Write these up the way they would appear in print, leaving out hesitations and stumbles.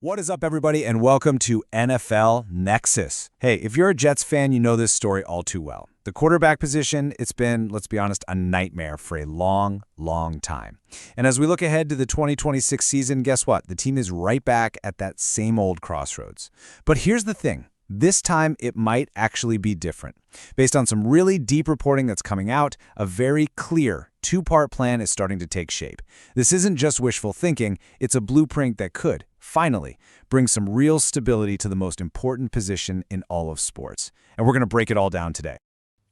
What is up, everybody, and welcome to NFL Nexus. Hey, if you're a Jets fan, you know this story all too well. The quarterback position, it's been, let's be honest, a nightmare for a long, long time. And as we look ahead to the 2026 season, guess what? The team is right back at that same old crossroads. But here's the thing. This time, it might actually be different. Based on some really deep reporting that's coming out, a very clear two-part plan is starting to take shape. This isn't just wishful thinking, it's a blueprint that could, finally, bring some real stability to the most important position in all of sports. And we're going to break it all down today.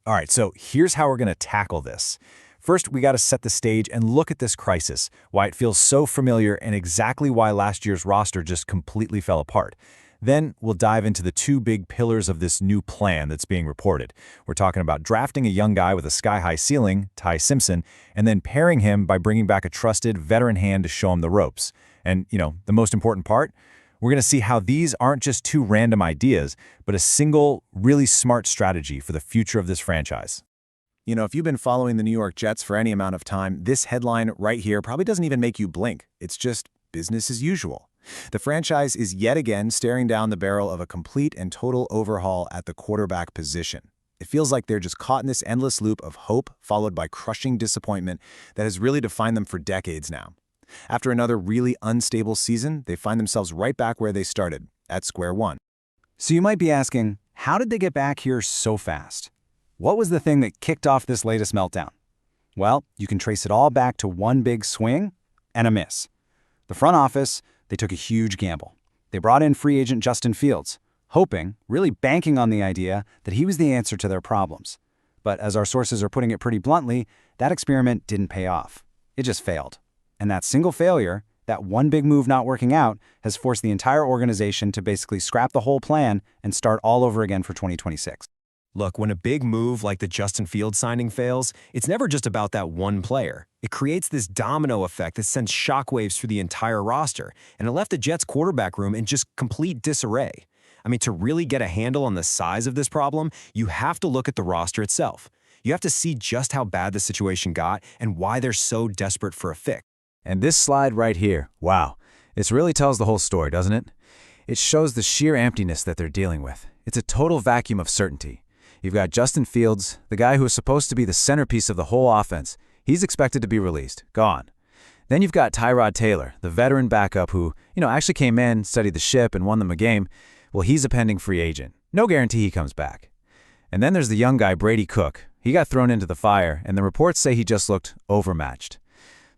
All right, so here's how we're going to tackle this. First, we got to set the stage and look at this crisis, why it feels so familiar and exactly why last year's roster just completely fell apart. Then we'll dive into the two big pillars of this new plan that's being reported. We're talking about drafting a young guy with a sky-high ceiling, Ty Simpson, and then pairing him by bringing back a trusted veteran hand to show him the ropes. And, the most important part, we're going to see how these aren't just two random ideas, but a single, really smart strategy for the future of this franchise. If you've been following the New York Jets for any amount of time, this headline right here probably doesn't even make you blink. It's just business as usual. The franchise is yet again staring down the barrel of a complete and total overhaul at the quarterback position. It feels like they're just caught in this endless loop of hope followed by crushing disappointment that has really defined them for decades now. After another really unstable season, they find themselves right back where they started, at square one. So you might be asking, how did they get back here so fast? What was the thing that kicked off this latest meltdown? Well, you can trace it all back to one big swing and a miss. The front office, they took a huge gamble. They brought in free agent Justin Fields, hoping, really banking on the idea that he was the answer to their problems. But as our sources are putting it pretty bluntly, that experiment didn't pay off. It just failed. And that single failure, that one big move not working out, has forced the entire organization to basically scrap the whole plan and start all over again for 2026. Look, when a big move like the Justin Fields signing fails, it's never just about that one player. It creates this domino effect that sends shockwaves through the entire roster, and it left the Jets' quarterback room in just complete disarray. To really get a handle on the size of this problem, you have to look at the roster itself. You have to see just how bad the situation got and why they're so desperate for a fix. And this slide right here, wow, it really tells the whole story, doesn't it? It shows the sheer emptiness that they're dealing with. It's a total vacuum of certainty. You've got Justin Fields, the guy who is supposed to be the centerpiece of the whole offense. He's expected to be released, gone. Then you've got Tyrod Taylor, the veteran backup who, actually came in, studied the ship, and won them a game. Well, he's a pending free agent. No guarantee he comes back. And then there's the young guy, Brady Cook. He got thrown into the fire, and the reports say he just looked overmatched.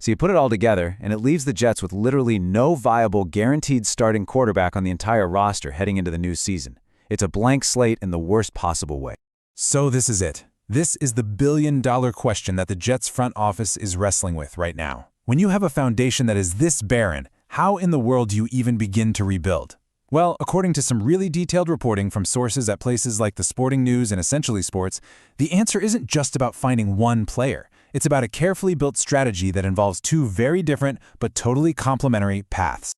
So you put it all together, and it leaves the Jets with literally no viable, guaranteed starting quarterback on the entire roster heading into the new season. It's a blank slate in the worst possible way. So this is it. This is the billion-dollar question that the Jets front office is wrestling with right now. When you have a foundation that is this barren, how in the world do you even begin to rebuild? Well, according to some really detailed reporting from sources at places like The Sporting News and Essentially Sports, the answer isn't just about finding one player. It's about a carefully built strategy that involves two very different but totally complementary paths.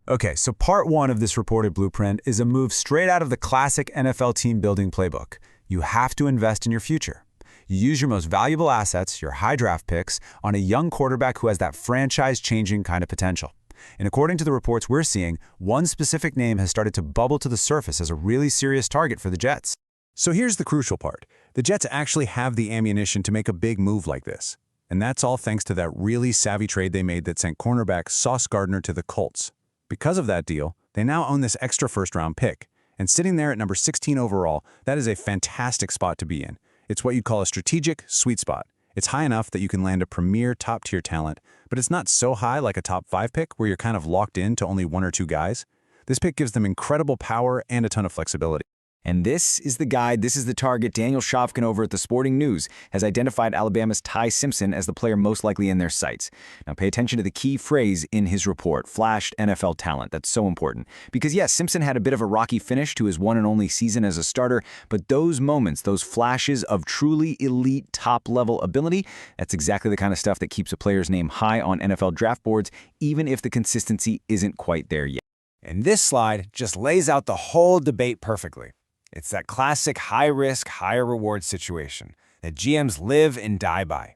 Okay, so part one of this reported blueprint is a move straight out of the classic NFL team building playbook. You have to invest in your future. You use your most valuable assets, your high draft picks, on a young quarterback who has that franchise-changing kind of potential. And according to the reports we're seeing, one specific name has started to bubble to the surface as a really serious target for the Jets. So here's the crucial part. The Jets actually have the ammunition to make a big move like this. And that's all thanks to that really savvy trade they made that sent cornerback Sauce Gardner to the Colts. Because of that deal, they now own this extra first-round pick. And sitting there at number 16 overall, that is a fantastic spot to be in. It's what you'd call a strategic sweet spot. It's high enough that you can land a premier top-tier talent, but it's not so high like a top 5 pick where you're kind of locked in to only one or two guys. This pick gives them incredible power and a ton of flexibility. And this is the guide, this is the target. Daniel Shofkin over at The Sporting News has identified Alabama's Ty Simpson as the player most likely in their sights. Now pay attention to the key phrase in his report, flashed NFL talent. That's so important. Because yes, Simpson had a bit of a rocky finish to his one and only season as a starter, but those moments, those flashes of truly elite top-level ability, that's exactly the kind of stuff that keeps a player's name high on NFL draft boards, even if the consistency isn't quite there yet. And this slide just lays out the whole debate perfectly. It's that classic high-risk, higher-reward situation that GMs live and die by.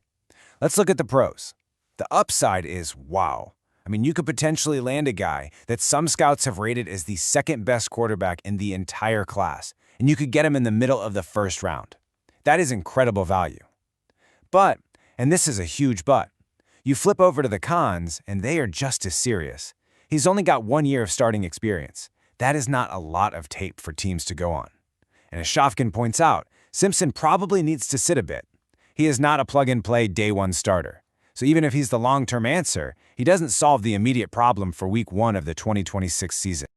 Let's look at the pros. The upside is wow. I mean, you could potentially land a guy that some scouts have rated as the second best quarterback in the entire class, and you could get him in the middle of the first round. That is incredible value. But, and this is a huge but, you flip over to the cons, and they are just as serious. He's only got 1 year of starting experience. That is not a lot of tape for teams to go on. And as Shofkin points out, Simpson probably needs to sit a bit. He is not a plug-and-play day-one starter. So even if he's the long-term answer, he doesn't solve the immediate problem for Week 1 of the 2026 season.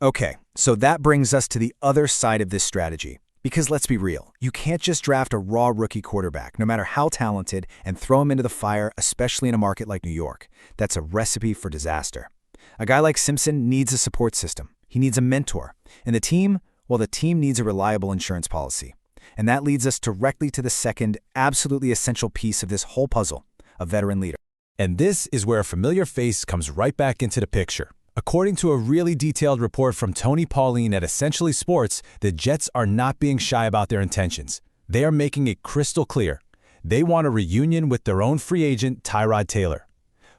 Okay, so that brings us to the other side of this strategy. Because let's be real, you can't just draft a raw rookie quarterback, no matter how talented, and throw him into the fire, especially in a market like New York. That's a recipe for disaster. A guy like Simpson needs a support system. He needs a mentor. And the team, well, the team needs a reliable insurance policy. And that leads us directly to the second, absolutely essential piece of this whole puzzle, a veteran leader. And this is where a familiar face comes right back into the picture. According to a really detailed report from Tony Pauline at Essentially Sports, the Jets are not being shy about their intentions. They are making it crystal clear. They want a reunion with their own free agent, Tyrod Taylor.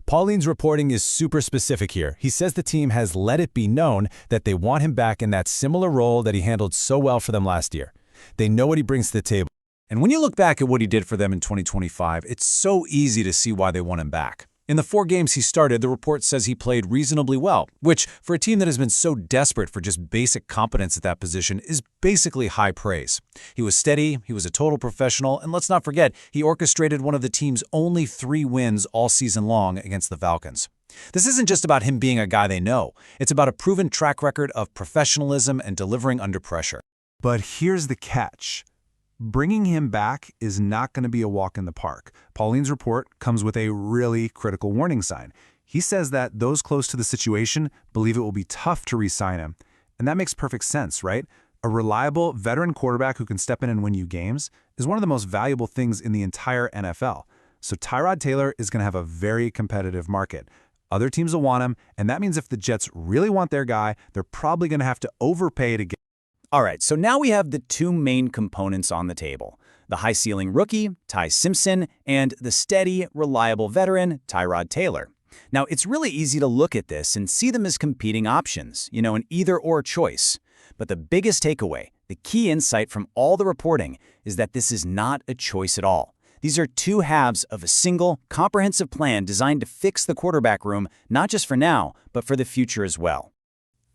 Pauline's reporting is super specific here. He says the team has let it be known that they want him back in that similar role that he handled so well for them last year. They know what he brings to the table. And when you look back at what he did for them in 2025, it's so easy to see why they want him back. In the 4 games he started, the report says he played reasonably well, which, for a team that has been so desperate for just basic competence at that position, is basically high praise. He was steady, he was a total professional, and let's not forget, he orchestrated one of the team's only 3 wins all season long against the Falcons. This isn't just about him being a guy they know. It's about a proven track record of professionalism and delivering under pressure. But here's the catch. Bringing him back is not going to be a walk in the park. Pauline's report comes with a really critical warning sign. He says that those close to the situation believe it will be tough to re-sign him. And that makes perfect sense, right? A reliable veteran quarterback who can step in and win you games is one of the most valuable things in the entire NFL. So Tyrod Taylor is going to have a very competitive market. Other teams will want him, and that means if the Jets really want their guy, they're probably going to have to overpay to get. All right, so now we have the 2 main components on the table. The high-ceiling rookie, Ty Simpson, and the steady, reliable veteran, Tyrod Taylor. Now, it's really easy to look at this and see them as competing options, an either-or choice. But the biggest takeaway, the key insight from all the reporting, is that this is not a choice at all. These are 2 halves of a single, comprehensive plan designed to fix the quarterback room, not just for now, but for the future as well.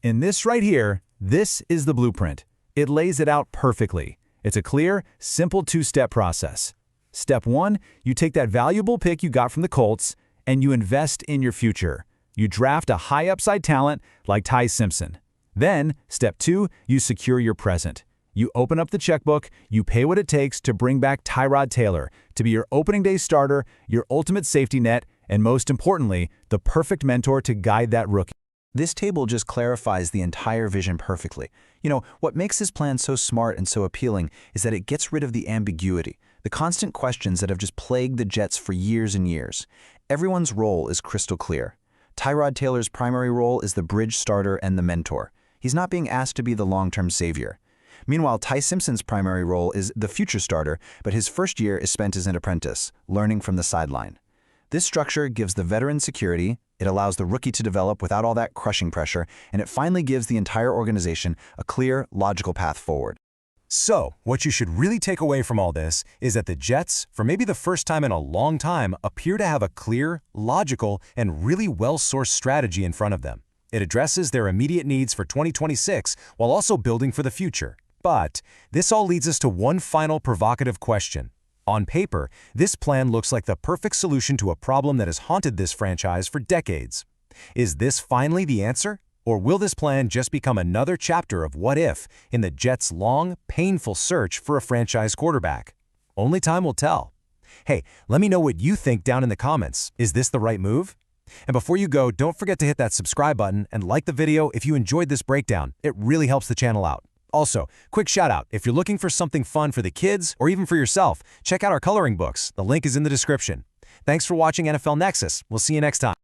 In this right here, this is the blueprint. It lays it out perfectly. It's a clear, simple 2-step process. Step 1, you take that valuable pick you got from the Colts and you invest in your future. You draft a high upside talent like Ty Simpson. Then, step 2, you secure your present. You open up the checkbook, you pay what it takes to bring back Tyrod Taylor to be your opening day starter, your ultimate safety net, and most importantly, the perfect mentor to guide that rookie. This table just clarifies the entire vision perfectly. What makes this plan so smart and so appealing is that it gets rid of the ambiguity, the constant questions that have just plagued the Jets for years and years. Everyone's role is crystal clear. Tyrod Taylor's primary role is the bridge starter and the mentor. He's not being asked to be the long-term savior. Meanwhile, Ty Simpson's primary role is the future starter, but his first year is spent as an apprentice, learning from the sideline. This structure gives the veteran security, it allows the rookie to develop without all that crushing pressure, and it finally gives the entire organization a clear, logical path forward. So, what you should really take away from all this is that the Jets, for maybe the first time in a long time, appear to have a clear, logical, and really well-sourced strategy in front of them. It addresses their immediate needs for 2026 while also building for the future. But this all leads us to one final provocative question. On paper, this plan looks like the perfect solution to a problem that has haunted this franchise for decades. Is this finally the answer? Or will this plan just become another chapter of what if in the Jets' long, painful search for a franchise quarterback? Only time will tell. Hey, let me know what you think down in the comments. Is this the right move? And before you go, don't forget to hit that subscribe button and like the video if you enjoyed this breakdown. It really helps the channel out. Also, quick shout out, if you're looking for something fun for the kids or even for yourself, check out our coloring books. The link is in the description. Thanks for watching NFL Nexus. We'll see you next time.